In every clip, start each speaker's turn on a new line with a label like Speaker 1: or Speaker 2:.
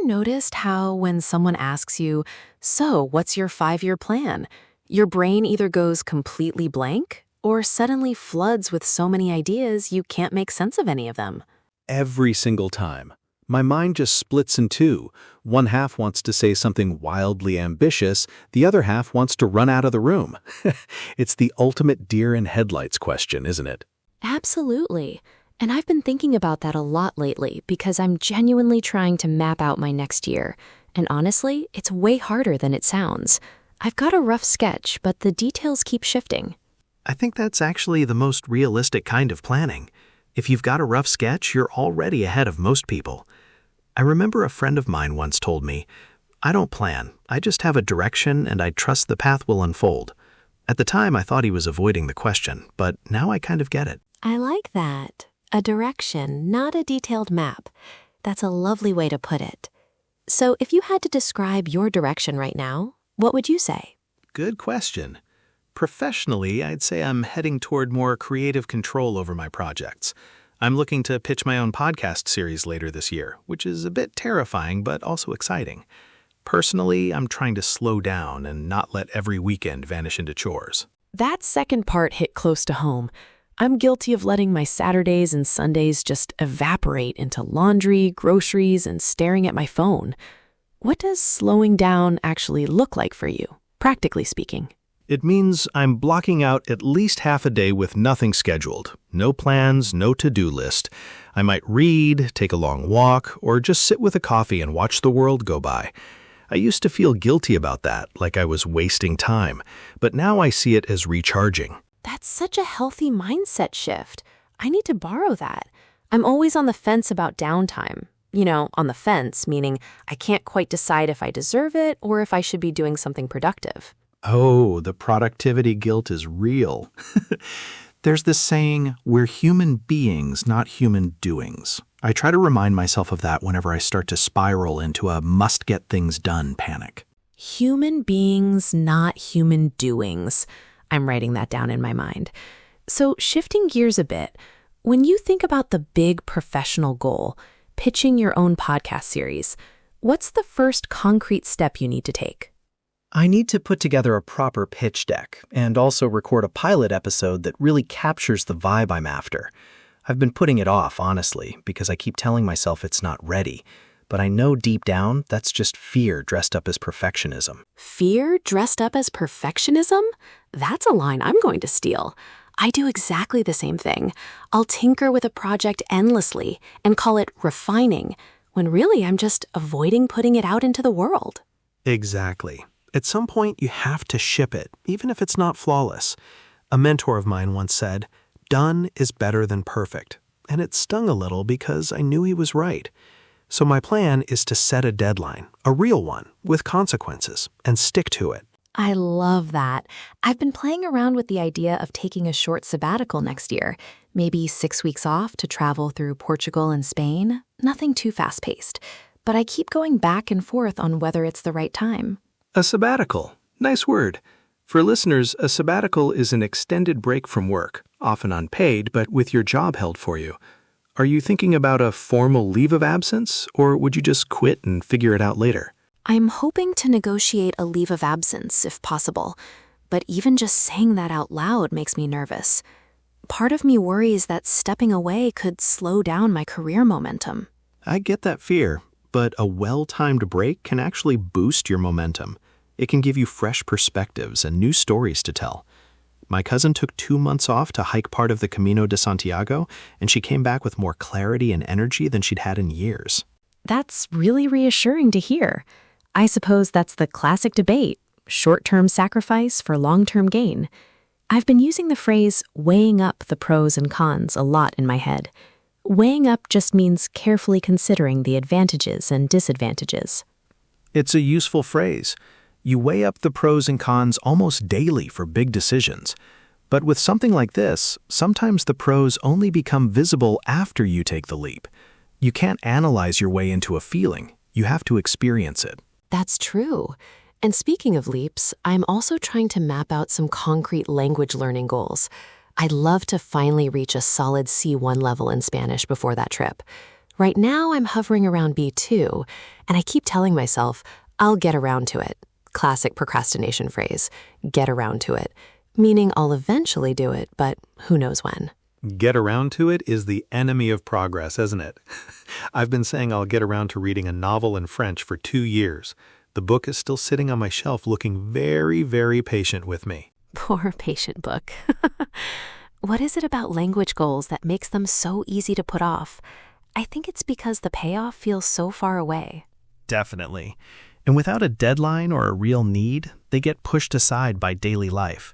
Speaker 1: noticed how when someone asks you, "So, what's your 5-year plan?" your brain either goes completely blank or suddenly floods with so many ideas you can't make sense of any of them?
Speaker 2: Every single time. My mind just splits in two. One half wants to say something wildly ambitious, the other half wants to run out of the room. It's the ultimate deer in headlights question, isn't it?
Speaker 1: Absolutely. And I've been thinking about that a lot lately because I'm genuinely trying to map out my next year. And honestly, it's way harder than it sounds. I've got a rough sketch, but the details keep shifting.
Speaker 3: I think that's actually the most realistic kind of planning. If you've got a rough sketch, you're already ahead of most people. I remember a friend of mine once told me, "I don't plan, I just have a direction and I trust the path will unfold." At the time, I thought he was avoiding the question, but now I kind of get it.
Speaker 1: I like that. A direction, not a detailed map. That's a lovely way to put it. So if you had to describe your direction right now, what would you say?
Speaker 3: Good question. Professionally, I'd say I'm heading toward more creative control over my projects. I'm looking to pitch my own podcast series later this year, which is a bit terrifying but also exciting. Personally, I'm trying to slow down and not let every weekend vanish into chores.
Speaker 1: That second part hit close to home. I'm guilty of letting my Saturdays and Sundays just evaporate into laundry, groceries, and staring at my phone. What does slowing down actually look like for you, practically speaking?
Speaker 3: It means I'm blocking out at least half a day with nothing scheduled. No plans, no to-do list. I might read, take a long walk, or just sit with a coffee and watch the world go by. I used to feel guilty about that, like I was wasting time, but now I see it as recharging.
Speaker 1: That's such a healthy mindset shift. I need to borrow that. I'm always on the fence about downtime. On the fence, meaning I can't quite decide if I deserve it or if I should be doing something productive.
Speaker 3: Oh, the productivity guilt is real. There's this saying, we're human beings, not human doings. I try to remind myself of that whenever I start to spiral into a must-get-things-done panic.
Speaker 1: Human beings, not human doings. I'm writing that down in my mind. So shifting gears a bit, when you think about the big professional goal, pitching your own podcast series, what's the first concrete step you need to take?
Speaker 4: I need to put together a proper pitch deck and also record a pilot episode that really captures the vibe I'm after. I've been putting it off, honestly, because I keep telling myself it's not ready. But I know deep down that's just fear dressed up as perfectionism.
Speaker 1: Fear dressed up as perfectionism? That's a line I'm going to steal. I do exactly the same thing. I'll tinker with a project endlessly and call it refining, when really I'm just avoiding putting it out into the world.
Speaker 3: Exactly. At some point, you have to ship it, even if it's not flawless. A mentor of mine once said, "Done is better than perfect." And it stung a little because I knew he was right. So my plan is to set a deadline, a real one, with consequences, and stick to it.
Speaker 1: I love that. I've been playing around with the idea of taking a short sabbatical next year, maybe 6 weeks off to travel through Portugal and Spain. Nothing too fast-paced, but I keep going back and forth on whether it's the right time.
Speaker 3: A sabbatical. Nice word. For listeners, a sabbatical is an extended break from work, often unpaid, but with your job held for you. Are you thinking about a formal leave of absence, or would you just quit and figure it out later?
Speaker 1: I'm hoping to negotiate a leave of absence if possible, but even just saying that out loud makes me nervous. Part of me worries that stepping away could slow down my career momentum.
Speaker 3: I get that fear, but a well-timed break can actually boost your momentum. It can give you fresh perspectives and new stories to tell. My cousin took 2 months off to hike part of the Camino de Santiago, and she came back with more clarity and energy than she'd had in years.
Speaker 1: That's really reassuring to hear. I suppose that's the classic debate, short-term sacrifice for long-term gain. I've been using the phrase weighing up the pros and cons a lot in my head. Weighing up just means carefully considering the advantages and disadvantages.
Speaker 3: It's a useful phrase. You weigh up the pros and cons almost daily for big decisions. But with something like this, sometimes the pros only become visible after you take the leap. You can't analyze your way into a feeling. You have to experience it.
Speaker 1: That's true. And speaking of leaps, I'm also trying to map out some concrete language learning goals. I'd love to finally reach a solid C1 level in Spanish before that trip. Right now, I'm hovering around B2, and I keep telling myself, I'll get around to it. Classic procrastination phrase, get around to it, meaning I'll eventually do it, but who knows when.
Speaker 2: Get around to it is the enemy of progress, isn't it? I've been saying I'll get around to reading a novel in French for 2 years. The book is still sitting on my shelf looking very, very patient with me.
Speaker 1: Poor patient book. What is it about language goals that makes them so easy to put off? I think it's because the payoff feels so far away.
Speaker 3: Definitely. And without a deadline or a real need, they get pushed aside by daily life.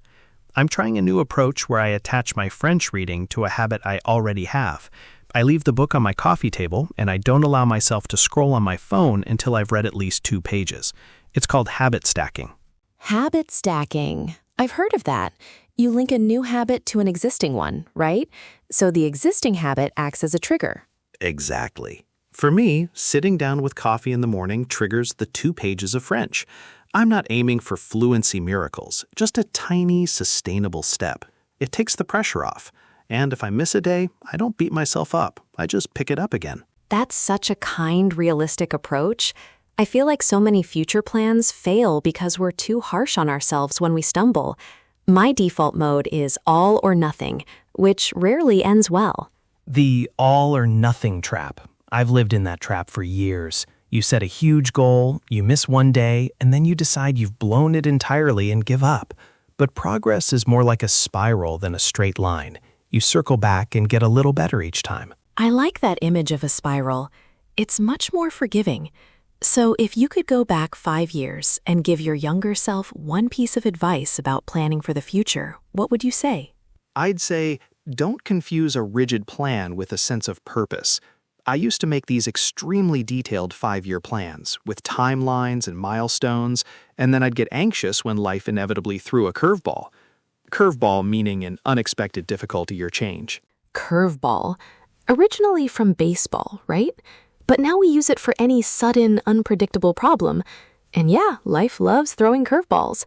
Speaker 3: I'm trying a new approach where I attach my French reading to a habit I already have. I leave the book on my coffee table, and I don't allow myself to scroll on my phone until I've read at least 2 pages. It's called habit stacking.
Speaker 1: Habit stacking. I've heard of that. You link a new habit to an existing one, right? So the existing habit acts as a trigger.
Speaker 3: Exactly. For me, sitting down with coffee in the morning triggers the 2 pages of French. I'm not aiming for fluency miracles, just a tiny, sustainable step. It takes the pressure off. And if I miss a day, I don't beat myself up. I just pick it up again.
Speaker 1: That's such a kind, realistic approach. I feel like so many future plans fail because we're too harsh on ourselves when we stumble. My default mode is all or nothing, which rarely ends well.
Speaker 4: The all or nothing trap. I've lived in that trap for years. You set a huge goal, you miss one day, and then you decide you've blown it entirely and give up. But progress is more like a spiral than a straight line. You circle back and get a little better each time.
Speaker 1: I like that image of a spiral. It's much more forgiving. So if you could go back 5 years and give your younger self one piece of advice about planning for the future, what would you say?
Speaker 3: I'd say, don't confuse a rigid plan with a sense of purpose. I used to make these extremely detailed 5-year plans with timelines and milestones, and then I'd get anxious when life inevitably threw a curveball. Curveball meaning an unexpected difficulty or change.
Speaker 1: Curveball. Originally from baseball, right? But now we use it for any sudden, unpredictable problem. And yeah, life loves throwing curveballs.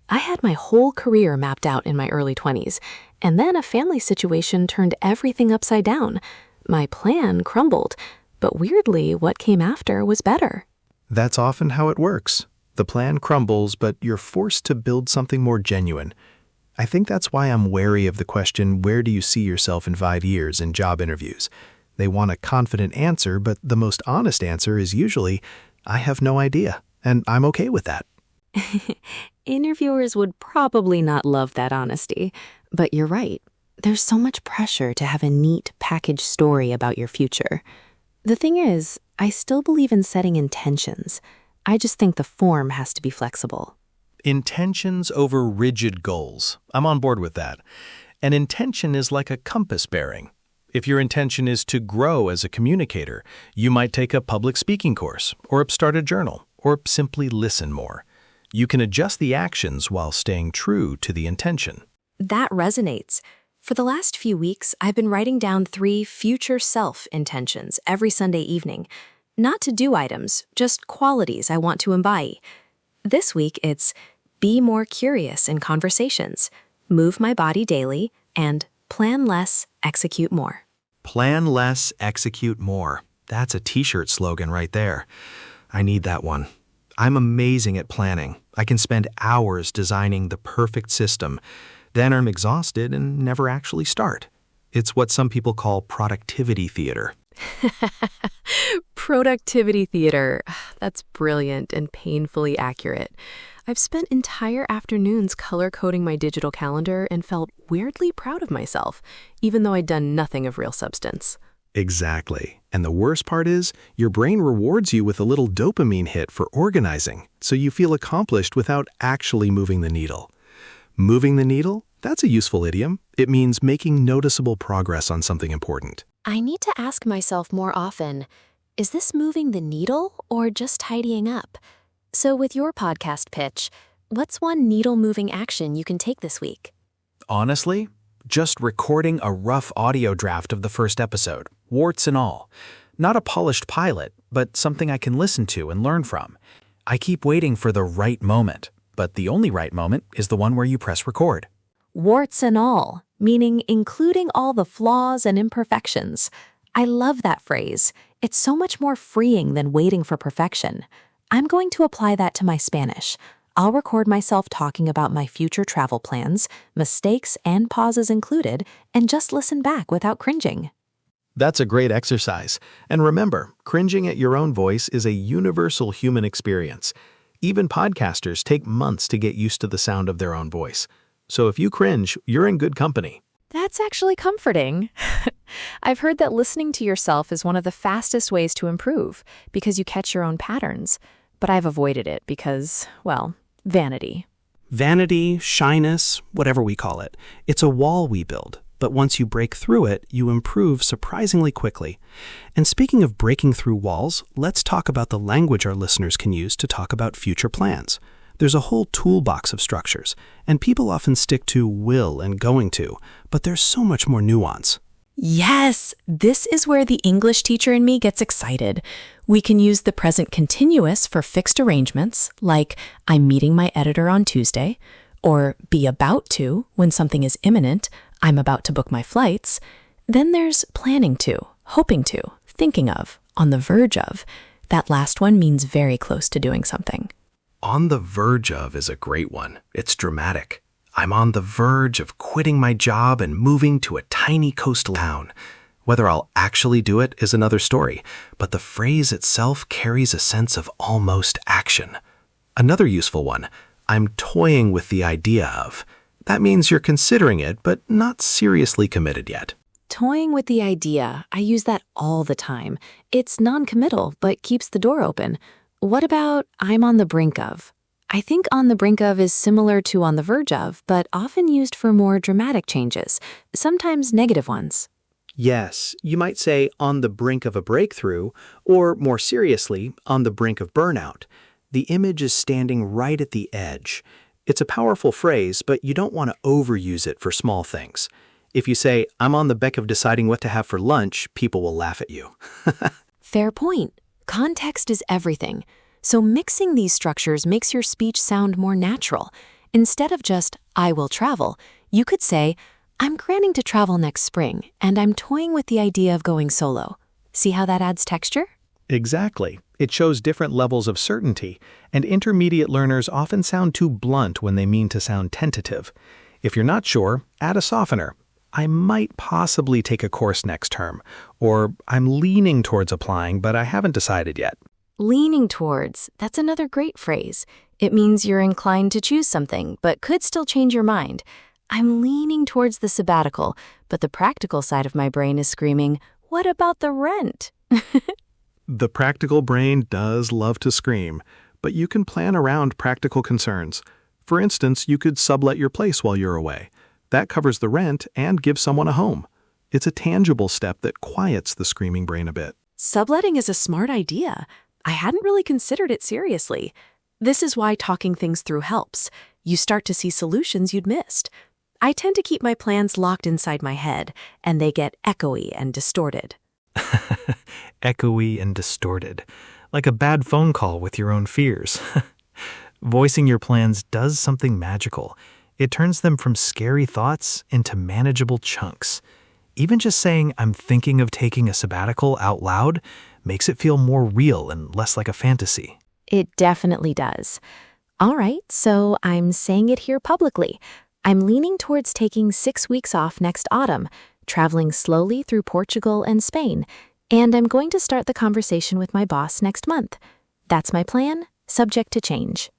Speaker 1: I had my whole career mapped out in my early 20s, and then a family situation turned everything upside down. My plan crumbled, but weirdly, what came after was better.
Speaker 2: That's often how it works. The plan crumbles, but you're forced to build something more genuine. I think that's why I'm wary of the question, where do you see yourself in 5 years in job interviews? They want a confident answer, but the most honest answer is usually, I have no idea, and I'm okay with that.
Speaker 1: Interviewers would probably not love that honesty, but you're right. There's so much pressure to have a neat packaged story about your future. The thing is, I still believe in setting intentions. I just think the form has to be flexible.
Speaker 2: Intentions over rigid goals. I'm on board with that. An intention is like a compass bearing. If your intention is to grow as a communicator, you might take a public speaking course, or start a journal, or simply listen more. You can adjust the actions while staying true to the intention.
Speaker 1: That resonates. For the last few weeks, I've been writing down 3 future self intentions every Sunday evening. Not to-do items, just qualities I want to embody. This week, it's be more curious in conversations, move my body daily, and plan less, execute more.
Speaker 3: Plan less, execute more. That's a t-shirt slogan right there. I need that one. I'm amazing at planning. I can spend hours designing the perfect system. Then I'm exhausted and never actually start. It's what some people call productivity theater.
Speaker 1: Productivity theater. That's brilliant and painfully accurate. I've spent entire afternoons color-coding my digital calendar and felt weirdly proud of myself, even though I'd done nothing of real substance.
Speaker 2: Exactly. And the worst part is, your brain rewards you with a little dopamine hit for organizing, so you feel accomplished without actually moving the needle. Moving the needle? That's a useful idiom. It means making noticeable progress on something important.
Speaker 1: I need to ask myself more often, is this moving the needle or just tidying up? So with your podcast pitch, what's one needle-moving action you can take this week?
Speaker 4: Honestly, just recording a rough audio draft of the first episode, warts and all. Not a polished pilot, but something I can listen to and learn from. I keep waiting for the right moment, but the only right moment is the one where you press record.
Speaker 1: Warts and all, meaning including all the flaws and imperfections. I love that phrase. It's so much more freeing than waiting for perfection. I'm going to apply that to my Spanish. I'll record myself talking about my future travel plans, mistakes and pauses included, and just listen back without cringing.
Speaker 3: That's a great exercise. And remember, cringing at your own voice is a universal human experience. Even podcasters take months to get used to the sound of their own voice. So if you cringe, you're in good company.
Speaker 1: That's actually comforting. I've heard that listening to yourself is one of the fastest ways to improve because you catch your own patterns. But I've avoided it because, well, vanity.
Speaker 5: Vanity, shyness, whatever we call it. It's a wall we build. But once you break through it, you improve surprisingly quickly. And speaking of breaking through walls, let's talk about the language our listeners can use to talk about future plans. There's a whole toolbox of structures, and people often stick to will and going to, but there's so much more nuance.
Speaker 1: Yes, this is where the English teacher in me gets excited. We can use the present continuous for fixed arrangements, like I'm meeting my editor on Tuesday, or be about to when something is imminent, I'm about to book my flights. Then there's planning to, hoping to, thinking of, on the verge of. That last one means very close to doing something.
Speaker 3: On the verge of is a great one. It's dramatic. I'm on the verge of quitting my job and moving to a tiny coastal town. Whether I'll actually do it is another story, but the phrase itself carries a sense of almost action. Another useful one, I'm toying with the idea of. That means you're considering it, but not seriously committed yet.
Speaker 1: Toying with the idea, I use that all the time. It's non-committal, but keeps the door open. What about I'm on the brink of? I think on the brink of is similar to on the verge of, but often used for more dramatic changes, sometimes negative ones.
Speaker 4: Yes, you might say on the brink of a breakthrough, or more seriously, on the brink of burnout. The image is standing right at the edge. It's a powerful phrase, but you don't want to overuse it for small things. If you say, I'm on the beck of deciding what to have for lunch, people will laugh at you.
Speaker 1: Fair point. Context is everything. So mixing these structures makes your speech sound more natural. Instead of just, I will travel, you could say, I'm planning to travel next spring, and I'm toying with the idea of going solo. See how that adds texture?
Speaker 2: Exactly. It shows different levels of certainty, and intermediate learners often sound too blunt when they mean to sound tentative. If you're not sure, add a softener. I might possibly take a course next term, or I'm leaning towards applying, but I haven't decided yet.
Speaker 1: Leaning towards, that's another great phrase. It means you're inclined to choose something, but could still change your mind. I'm leaning towards the sabbatical, but the practical side of my brain is screaming, what about the rent?
Speaker 3: The practical brain does love to scream, but you can plan around practical concerns. For instance, you could sublet your place while you're away. That covers the rent and gives someone a home. It's a tangible step that quiets the screaming brain a bit.
Speaker 1: Subletting is a smart idea. I hadn't really considered it seriously. This is why talking things through helps. You start to see solutions you'd missed. I tend to keep my plans locked inside my head, and they get echoey and distorted.
Speaker 3: Echoey and distorted, like a bad phone call with your own fears. Voicing your plans does something magical. It turns them from scary thoughts into manageable chunks. Even just saying, I'm thinking of taking a sabbatical out loud makes it feel more real and less like a fantasy.
Speaker 1: It definitely does. All right, so I'm saying it here publicly. I'm leaning towards taking 6 weeks off next autumn, traveling slowly through Portugal and Spain, and I'm going to start the conversation with my boss next month. That's my plan, subject to change.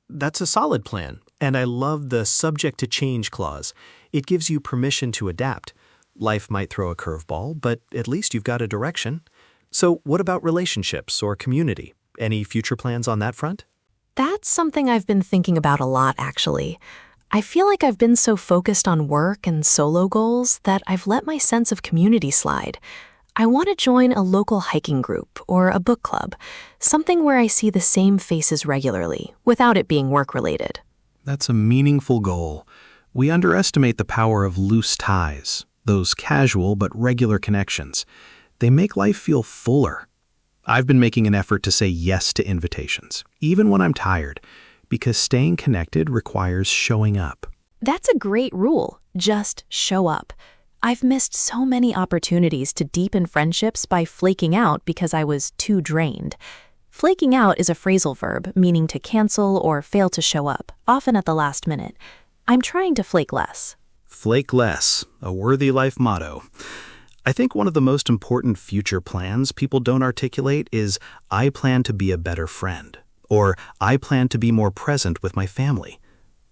Speaker 4: That's a solid plan, and I love the subject to change clause. It gives you permission to adapt. Life might throw a curveball, but at least you've got a direction. So what about relationships or community? Any future plans on that front?
Speaker 1: That's something I've been thinking about a lot, actually. I feel like I've been so focused on work and solo goals that I've let my sense of community slide. I want to join a local hiking group or a book club, something where I see the same faces regularly, without it being work-related.
Speaker 3: That's a meaningful goal. We underestimate the power of loose ties, those casual but regular connections. They make life feel fuller. I've been making an effort to say yes to invitations, even when I'm tired, because staying connected requires showing up.
Speaker 1: That's a great rule. Just show up. I've missed so many opportunities to deepen friendships by flaking out because I was too drained. Flaking out is a phrasal verb meaning to cancel or fail to show up, often at the last minute. I'm trying to flake less.
Speaker 2: Flake less, a worthy life motto. I think one of the most important future plans people don't articulate is, I plan to be a better friend, or I plan to be more present with my family.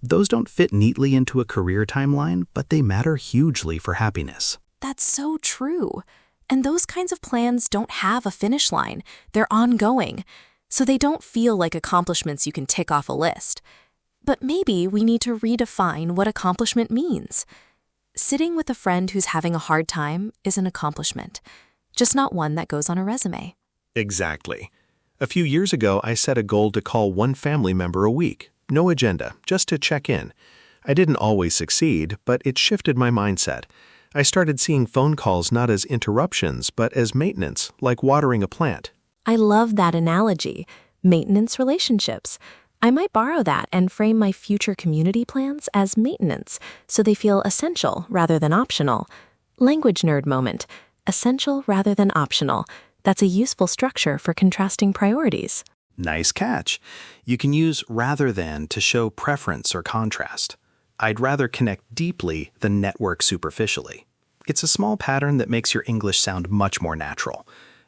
Speaker 2: Those don't fit neatly into a career timeline, but they matter hugely for happiness.
Speaker 1: That's so true. And those kinds of plans don't have a finish line. They're ongoing, so they don't feel like accomplishments you can tick off a list. But maybe we need to redefine what accomplishment means. Sitting with a friend who's having a hard time is an accomplishment, just not one that goes on a resume.
Speaker 6: Exactly. A few years ago, I set a goal to call one family member a week. No agenda, just to check in. I didn't always succeed, but it shifted my mindset. I started seeing phone calls not as interruptions, but as maintenance, like watering a plant.
Speaker 1: I love that analogy. Maintenance relationships. I might borrow that and frame my future community plans as maintenance, so they feel essential rather than optional. Language nerd moment. Essential rather than optional. That's a useful structure for contrasting priorities.
Speaker 2: Nice catch. You can use rather than to show preference or contrast. I'd rather connect deeply than network superficially. It's a small pattern that makes your English sound much more natural.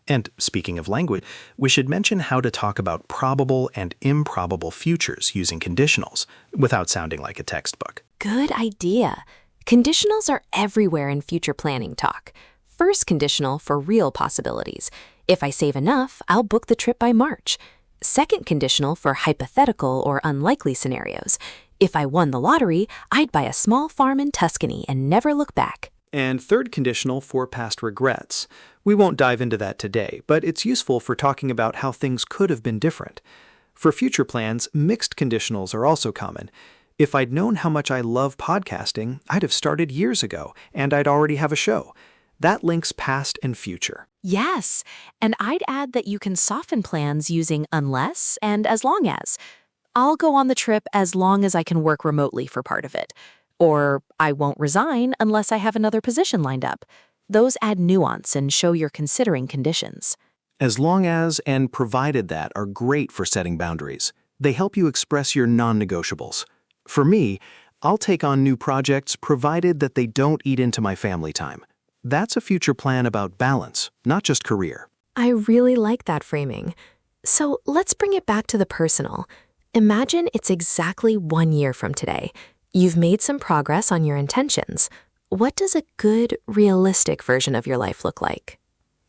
Speaker 2: And speaking of language, we should mention how to talk about probable and improbable futures using conditionals without sounding like a textbook.
Speaker 1: Good idea. Conditionals are everywhere in future planning talk. First conditional for real possibilities. If I save enough, I'll book the trip by March. Second conditional for hypothetical or unlikely scenarios. If I won the lottery, I'd buy a small farm in Tuscany and never look back.
Speaker 2: And third conditional for past regrets. We won't dive into that today, but it's useful for talking about how things could have been different. For future plans, mixed conditionals are also common. If I'd known how much I love podcasting, I'd have started years ago, and I'd already have a show. That links past and future.
Speaker 1: Yes, and I'd add that you can soften plans using unless and as long as. I'll go on the trip as long as I can work remotely for part of it. Or I won't resign unless I have another position lined up. Those add nuance and show you're considering conditions.
Speaker 2: As long as and provided that are great for setting boundaries. They help you express your non-negotiables. For me, I'll take on new projects provided that they don't eat into my family time. That's a future plan about balance, not just career.
Speaker 1: I really like that framing. So let's bring it back to the personal. Imagine it's exactly 1 year from today. You've made some progress on your intentions. What does a good, realistic version of your life look like?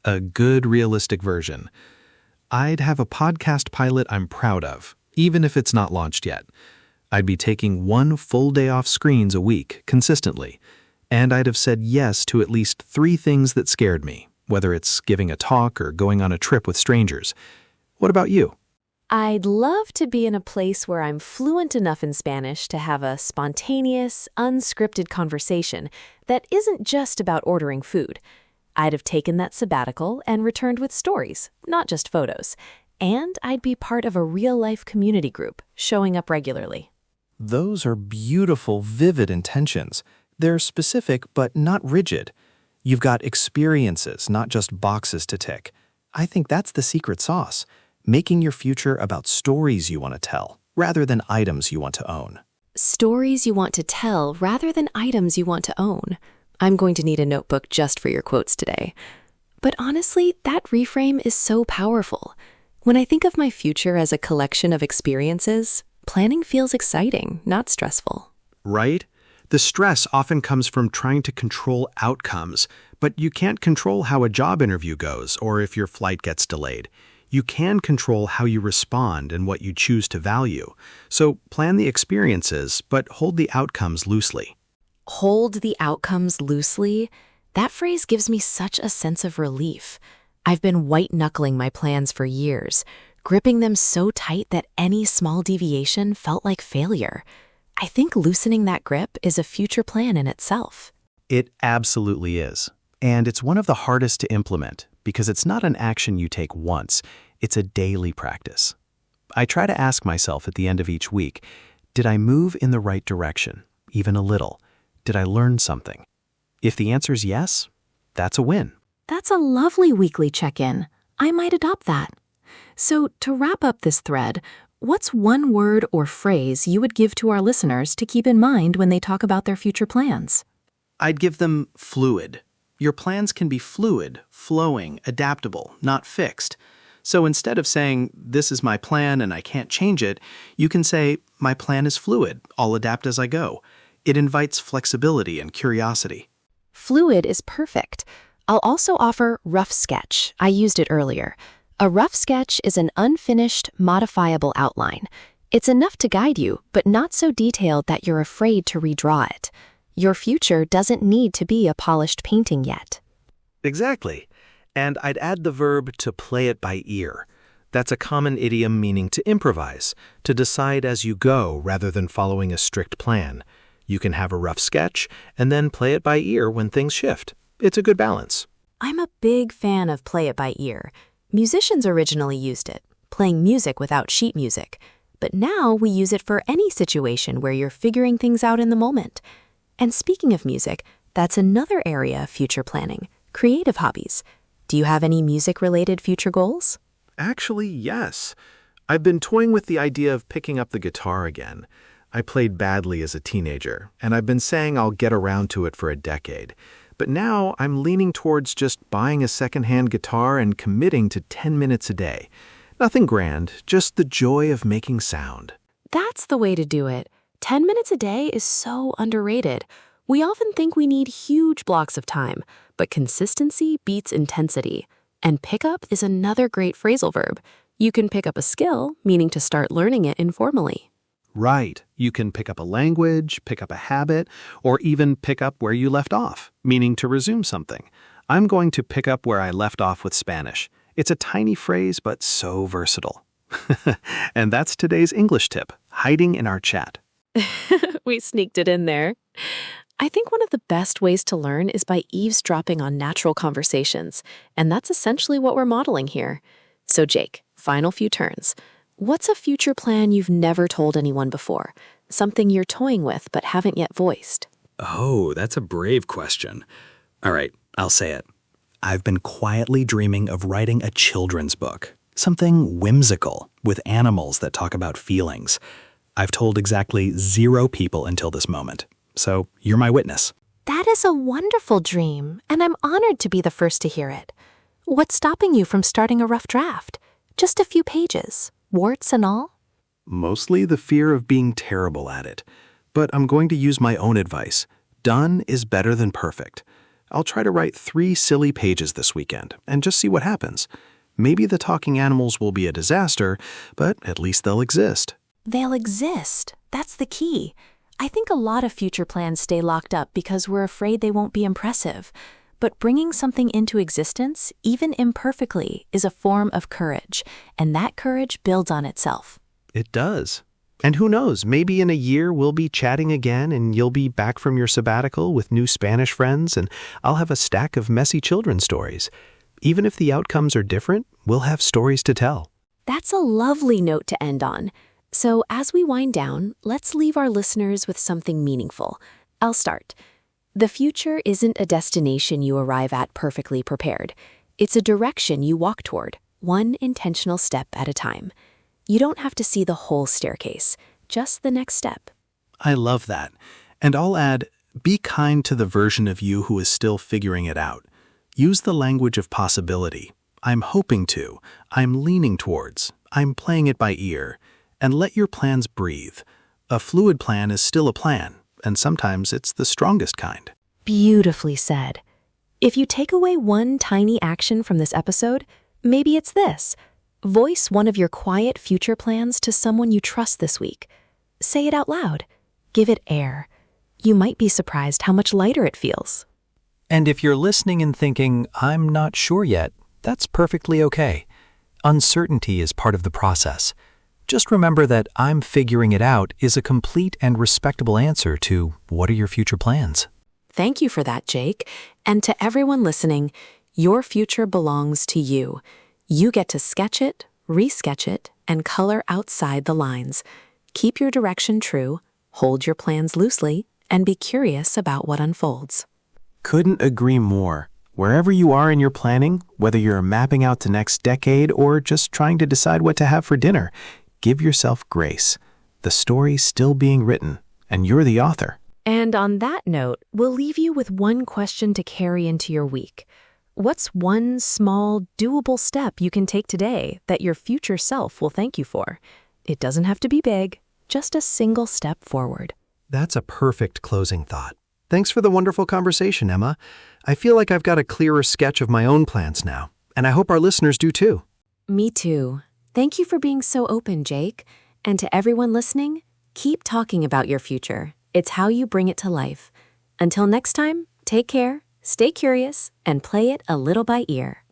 Speaker 2: A good, realistic version. I'd have a podcast pilot I'm proud of, even if it's not launched yet. I'd be taking 1 full day off screens a week, consistently. And I'd have said yes to at least 3 things that scared me, whether it's giving a talk or going on a trip with strangers. What about you?
Speaker 1: I'd love to be in a place where I'm fluent enough in Spanish to have a spontaneous, unscripted conversation that isn't just about ordering food. I'd have taken that sabbatical and returned with stories, not just photos. And I'd be part of a real-life community group, showing up regularly.
Speaker 6: Those are beautiful, vivid intentions. They're specific but not rigid. You've got experiences, not just boxes to tick. I think that's the secret sauce. Making your future about stories you want to tell, rather than items you want to own.
Speaker 1: Stories you want to tell rather than items you want to own. I'm going to need a notebook just for your quotes today. But honestly, that reframe is so powerful. When I think of my future as a collection of experiences, planning feels exciting, not stressful.
Speaker 2: Right? The stress often comes from trying to control outcomes, but you can't control how a job interview goes or if your flight gets delayed. You can control how you respond and what you choose to value. So plan the experiences, but hold the outcomes loosely.
Speaker 1: Hold the outcomes loosely? That phrase gives me such a sense of relief. I've been white-knuckling my plans for years, gripping them so tight that any small deviation felt like failure. I think loosening that grip is a future plan in itself.
Speaker 2: It absolutely is. And it's one of the hardest to implement because it's not an action you take once, it's a daily practice. I try to ask myself at the end of each week, did I move in the right direction, even a little? Did I learn something?
Speaker 3: If the answer's yes, that's a win.
Speaker 1: That's a lovely weekly check-in. I might adopt that. So, to wrap up this thread, what's one word or phrase you would give to our listeners to keep in mind when they talk about their future plans?
Speaker 5: I'd give them fluid. Your plans can be fluid, flowing, adaptable, not fixed. So instead of saying, this is my plan and I can't change it, you can say, my plan is fluid, I'll adapt as I go. It invites flexibility and curiosity.
Speaker 1: Fluid is perfect. I'll also offer rough sketch. I used it earlier. A rough sketch is an unfinished, modifiable outline. It's enough to guide you, but not so detailed that you're afraid to redraw it. Your future doesn't need to be a polished painting yet.
Speaker 3: Exactly. And I'd add the verb to play it by ear. That's a common idiom meaning to improvise, to decide as you go rather than following a strict plan. You can have a rough sketch and then play it by ear when things shift. It's a good balance.
Speaker 1: I'm a big fan of play it by ear. Musicians originally used it, playing music without sheet music. But now we use it for any situation where you're figuring things out in the moment. And speaking of music, that's another area of future planning, creative hobbies. Do you have any music-related future goals?
Speaker 3: Actually, yes. I've been toying with the idea of picking up the guitar again. I played badly as a teenager, and I've been saying I'll get around to it for a decade. But now I'm leaning towards just buying a secondhand guitar and committing to 10 minutes a day. Nothing grand, just the joy of making sound.
Speaker 1: That's the way to do it. 10 minutes a day is so underrated. We often think we need huge blocks of time, but consistency beats intensity. And pick up is another great phrasal verb. You can pick up a skill, meaning to start learning it informally.
Speaker 2: Right. You can pick up a language, pick up a habit, or even pick up where you left off, meaning to resume something. I'm going to pick up where I left off with Spanish. It's a tiny phrase, but so versatile. And that's today's English tip, hiding in our chat.
Speaker 1: We sneaked it in there. I think one of the best ways to learn is by eavesdropping on natural conversations, and that's essentially what we're modeling here. So Jake, final few turns. What's a future plan you've never told anyone before? Something you're toying with but haven't yet voiced?
Speaker 7: Oh, that's a brave question. All right, I'll say it. I've been quietly dreaming of writing a children's book, something whimsical with animals that talk about feelings. I've told exactly 0 people until this moment, so you're my witness.
Speaker 1: That is a wonderful dream, and I'm honored to be the first to hear it. What's stopping you from starting a rough draft? Just a few pages, warts and all?
Speaker 3: Mostly the fear of being terrible at it. But I'm going to use my own advice. Done is better than perfect. I'll try to write 3 silly pages this weekend and just see what happens. Maybe the talking animals will be a disaster, but at least they'll exist.
Speaker 1: They'll exist. That's the key. I think a lot of future plans stay locked up because we're afraid they won't be impressive. But bringing something into existence, even imperfectly, is a form of courage, and that courage builds on itself.
Speaker 3: It does. And who knows, maybe in a year we'll be chatting again and you'll be back from your sabbatical with new Spanish friends and I'll have a stack of messy children's stories. Even if the outcomes are different, we'll have stories to tell.
Speaker 1: That's a lovely note to end on. So as we wind down, let's leave our listeners with something meaningful. I'll start. The future isn't a destination you arrive at perfectly prepared. It's a direction you walk toward, one intentional step at a time. You don't have to see the whole staircase, just the next step.
Speaker 3: I love that. And I'll add, be kind to the version of you who is still figuring it out. Use the language of possibility. I'm hoping to. I'm leaning towards. I'm playing it by ear. And let your plans breathe. A fluid plan is still a plan, and sometimes it's the strongest kind.
Speaker 1: Beautifully said. If you take away one tiny action from this episode, maybe it's this. Voice one of your quiet future plans to someone you trust this week. Say it out loud. Give it air. You might be surprised how much lighter it feels.
Speaker 4: And if you're listening and thinking, I'm not sure yet, that's perfectly okay. Uncertainty is part of the process. Just remember that I'm figuring it out is a complete and respectable answer to what are your future plans?
Speaker 1: Thank you for that, Jake. And to everyone listening, your future belongs to you. You get to sketch it, resketch it, and color outside the lines. Keep your direction true, hold your plans loosely, and be curious about what unfolds.
Speaker 8: Couldn't agree more. Wherever you are in your planning, whether you're mapping out the next decade or just trying to decide what to have for dinner, give yourself grace. The story's still being written, and you're the author.
Speaker 1: And on that note, we'll leave you with one question to carry into your week. What's one small, doable step you can take today that your future self will thank you for? It doesn't have to be big, just a single step forward.
Speaker 3: That's a perfect closing thought. Thanks for the wonderful conversation, Emma. I feel like I've got a clearer sketch of my own plans now, and I hope our listeners do too.
Speaker 1: Me too. Thank you for being so open, Jake. And to everyone listening, keep talking about your future. It's how you bring it to life. Until next time, take care, stay curious, and play it a little by ear.